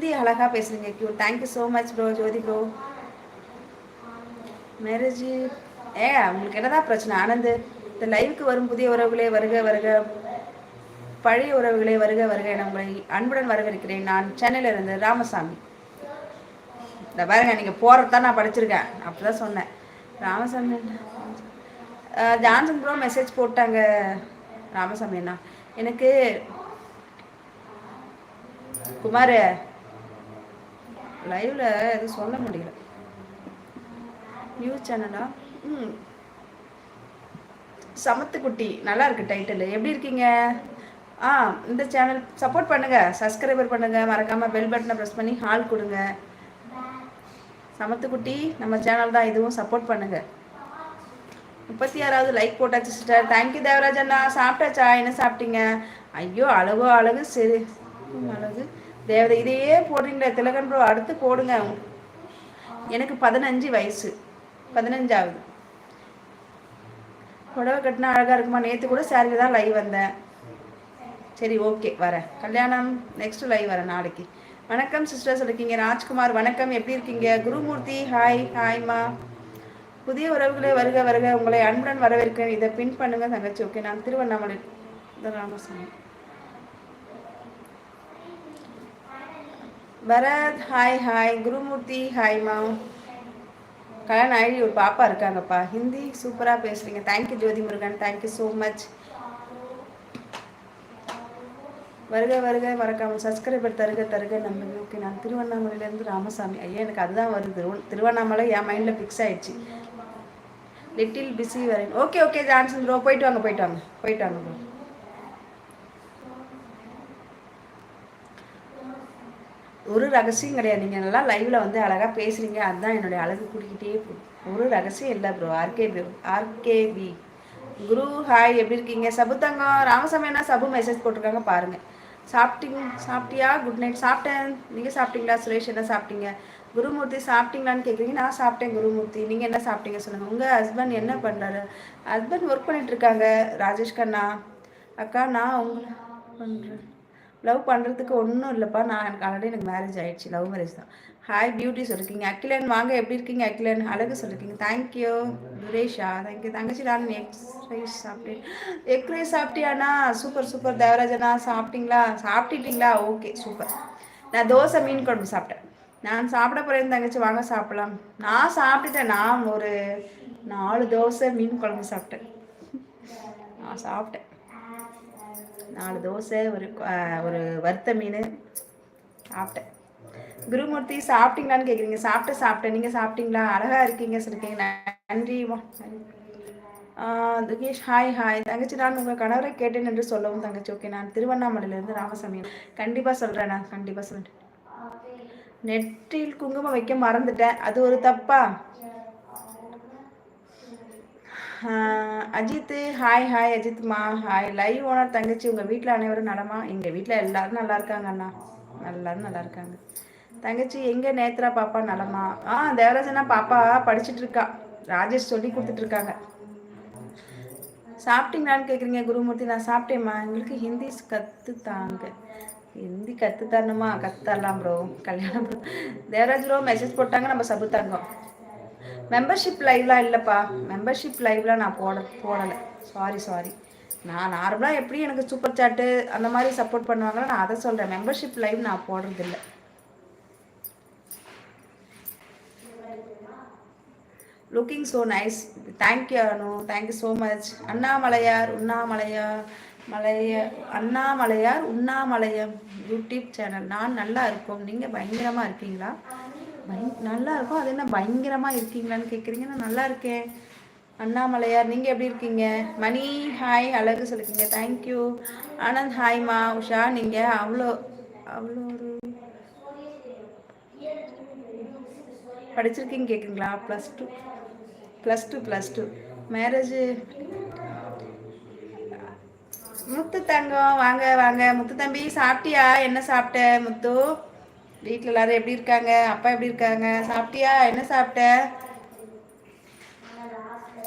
ஹிந்தி அழகாக பேசுகிறீங்க cute. Thank you so much bro. Jothi bro marriage உங்களுக்கு என்னதான் பிரச்சனை? ஆனந்த் இந்த லைவுக்கு வரும் புதிய உறவுகளே வருக வருக, பழைய உறவுகளே வருக வருக என உங்களை அன்புடன் வரவேற்கிறேன். நான் சென்னையில இருந்து ராமசாமி. இந்த பாருங்க, நீங்கள் போகிறதான் நான் படிச்சிருக்கேன், அப்படிதான் சொன்னேன். ராமசாமி ஜான்சன் ப்ரோ மெசேஜ் போட்டாங்க. ராமசாமி அண்ணா எனக்கு குமார் லைவ்ல எதுவும் சொல்ல முடியல. நியூஸ் சேனலா? சமத்துக்குட்டி நல்லா இருக்கு டைட்டில். எப்படி இருக்கீங்க? இந்த சேனல் சப்போர்ட் பண்ணுங்க, சப்ஸ்கிரைபர் பண்ணுங்க, மறக்காம பெல் பட்டனை ப்ரெஸ் பண்ணி ஹால் கொடுங்க. சமத்துக்குட்டி நம்ம சேனல் தான், இதுவும் சப்போர்ட் பண்ணுங்க. 36வது லைக் போட்டாச்சு சிஸ்டர். தேங்க்யூ தேவராஜ் அண்ணா. சாப்பிட்டாச்சா? என்ன சாப்பிட்டீங்க? ஐயோ அழகோ அழகு, சரி அழகு தேவதை. இதையே போடுறீங்களே திலகன் ப்ரோ, அடுத்து போடுங்க. எனக்கு 15 வயசு, 15ஆகுது. புடவை கட்டினா அழகாக இருக்குமா? நேற்று கூட சாரியில் தான் லைவ் வந்தேன். சரி ஓகே வரேன். கல்யாணம் நெக்ஸ்ட் லைவ் வரேன் நாளைக்கு. வணக்கம் சிஸ்டர்ஸ் இருக்கீங்க. ராஜ்குமார் வணக்கம், எப்படி இருக்கீங்க? குருமூர்த்தி ஹாய். ஹாய்மா. புதிய உறவுகளே வருக வருக, உங்களை அன்புடன் வரவேற்கிறேன். இதை பின் பண்ணுங்க தங்கச்சி. ஓகே. நான் திருவண்ணாமலை ராமசாமி. Bharath hi hi. குருமூர்த்தி ஹாய்மா. கல்யாணம் ஆகி ஒரு பாப்பா இருக்காங்கப்பா. ஹிந்தி சூப்பராக பேசுகிறீங்க. Thank you Jothi Murugan, thank you so much. வருக வருக, மறக்காமல் சப்ஸ்கிரைபர் தருக தருக நம்ம. ஓகே. நான் திருவண்ணாமலையிலேருந்து ராமசாமி. ஐயா எனக்கு அதுதான் வருது. திருவண்ணாமலை என் மைண்டில் ஃபிக்ஸ் ஆகிடுச்சு. லிட்டில் பிஸி வரேன். ஓகே ஓகே ஜான்சன் ப்ரோ, போயிட்டு வாங்க போயிட்டு வாங்க போயிட்டு வாங்க ப்ரோ. ஒரு ரகசியம் கிடையாது. நீங்கள் நல்லா லைவில் வந்து அழகாக பேசுகிறீங்க, அதுதான் என்னுடைய அழகு கூட்டிக்கிட்டே போகும். ஒரு ரகசியம் இல்லை ப்ரோ. ஆர்கேவி குரு ஹாய், எப்படி இருக்கீங்க? சபுத்தங்கம் ராமசாமி என்ன சபு மெசேஜ் போட்டிருக்காங்க பாருங்கள். சாப்பிட்டியா? Good night. சாப்பிட்டேன். நீங்கள் சாப்பிட்டீங்களா? சுரேஷ் என்ன சாப்பிட்டீங்க? குருமூர்த்தி சாப்பிட்டீங்களான்னு கேட்குறீங்க. நான் சாப்பிட்டேன் குருமூர்த்தி. நீங்கள் என்ன சாப்பிட்டீங்க சொல்லுங்கள். உங்கள் ஹஸ்பண்ட் என்ன பண்ணுறாரு? ஹஸ்பண்ட் ஒர்க் பண்ணிகிட்ருக்காங்க. ராஜேஷ் கண்ணா அக்கா, நான் உங்களை பண்ணுறேன். லவ் பண்ணுறதுக்கு ஒன்றும் இல்லைப்பா. எனக்கு மேரேஜ் ஆகிடுச்சு. லவ் மேரேஜ் தான். ஹாய் பியூட்டி சொல்லியிருக்கீங்க. அகிலன் வாங்க, எப்படி இருக்கீங்க? அகிலன் அழகு சொல்லியிருக்கீங்க. தேங்க்யூ. துரேஷா தேங்க்யூ. தங்கச்சி நான் எக் ரைஸ் சாப்பிட்டேன். எக் ரைஸ் சாப்பிட்டியாண்ணா? Super super. தேவராஜனா சாப்பிட்டீங்களா? சாப்பிட்டுட்டீங்களா? Okay super. நான் தோசை மீன் குழம்பு சாப்பிட்டேன். நான் சாப்பிட போகிறேன் தங்கச்சி, வாங்க சாப்பிடலாம். நான் சாப்பிட்டுட்டேன். நான் ஒரு 4 தோசை மீன் குழம்பு சாப்பிட்டேன். நான் சாப்பிட்டேன் 4 தோசை, ஒரு வறுத்த மீன் சாப்பிட்டேன். குருமூர்த்தி சாப்பிட்டீங்களான்னு கேட்குறீங்க. சாப்பிட்டேன். நீங்கள் சாப்பிட்டீங்களா? அழகாக இருக்கீங்க சொல்லிருக்கீங்க. நன்றி. துகேஷ் ஹாய் ஹாய். தங்கச்சி நான் உங்கள் கணவரை கேட்டேன் என்று சொல்லவும் தங்கச்சி. ஓகே. நான் திருவண்ணாமலையிலேருந்து ராமசாமி. கண்டிப்பாக சொல்கிறேன். நான் கண்டிப்பாக சொல்கிறேன். நெற்றில் குங்குமம் வைக்க மறந்துட்டேன், அது ஒரு தப்பா? Ajith hi hi. அஜித்மா ஹாய். லைவ் ஓனர் தங்கச்சி, உங்கள் வீட்டில் அனைவரும் நலமா? எங்கள் வீட்டில் எல்லாரும் நல்லா இருக்காங்க அண்ணா, எல்லாரும் நல்லா இருக்காங்க. தங்கச்சி எங்கே? நேத்ரா பாப்பா நலமா? தேவராஜனா பாப்பா படிச்சுட்டு இருக்கா. ராஜேஷ் சொல்லி கொடுத்துட்ருக்காங்க. சாப்பிட்டீங்களான்னு கேட்குறீங்க. குருமூர்த்தி நான் சாப்பிட்டேம்மா. எங்களுக்கு ஹிந்தி கற்றுத்தாங்க. ஹிந்தி கற்றுத்தரணுமா? கற்றுத்தரலாம் ப்ரோ. கல்யாணம் ப்ரோ. தேவராஜ் ப்ரோ மெசேஜ் போட்டாங்க. நம்ம சபுத்தாங்க. மெம்பர்ஷிப் லைவ்லாம் இல்லைப்பா. மெம்பர்ஷிப் லைவ்லாம் நான் போடலை. சாரி. நான் நார்மலாக எப்படி எனக்கு சூப்பர் சாட்டு அந்த மாதிரி சப்போர்ட் பண்ணுவாங்களோ நான் அதை சொல்கிறேன். மெம்பர்ஷிப் லைவ் நான் போடுறதில்லை. Looking so nice. Thank you Anu, thank you so much. Annamalaiyar Unnamalaiyam YouTube channel. நான் நல்லா இருக்கோம். நீங்கள் பயங்கரமாக இருக்கீங்களா? நல்லா இருக்கும். அது என்ன பயங்கரமாக இருக்கீங்களான்னு கேட்குறீங்க. நான் நல்லா இருக்கேன். அண்ணாமலையார் நீங்கள் எப்படி இருக்கீங்க? மணி ஹாய், அழகு சொல்லிருக்கீங்க. தேங்க்யூ. ஆனந்த் ஹாய்மா. உஷா நீங்கள் அவ்வளோ ஒரு படிச்சிருக்கீங்க கேட்குறீங்களா? +2 மேரேஜ். முத்து தங்கம் வாங்க. முத்து தம்பி சாப்பிட்டியா? என்ன சாப்பிட்ட முத்து? வீட்டில் எல்லாரும் எப்படி இருக்காங்க? அப்பா எப்படி இருக்காங்க? சாப்பிட்டியா? என்ன சாப்பிட்ட?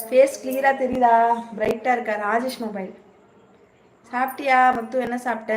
ஃபேஸ் கிளியராக தெரியுதா? பிரைட்டாக இருக்கா? ராஜேஷ் மொபைல். சாப்பிட்டியா முத்து? என்ன சாப்பிட்ட?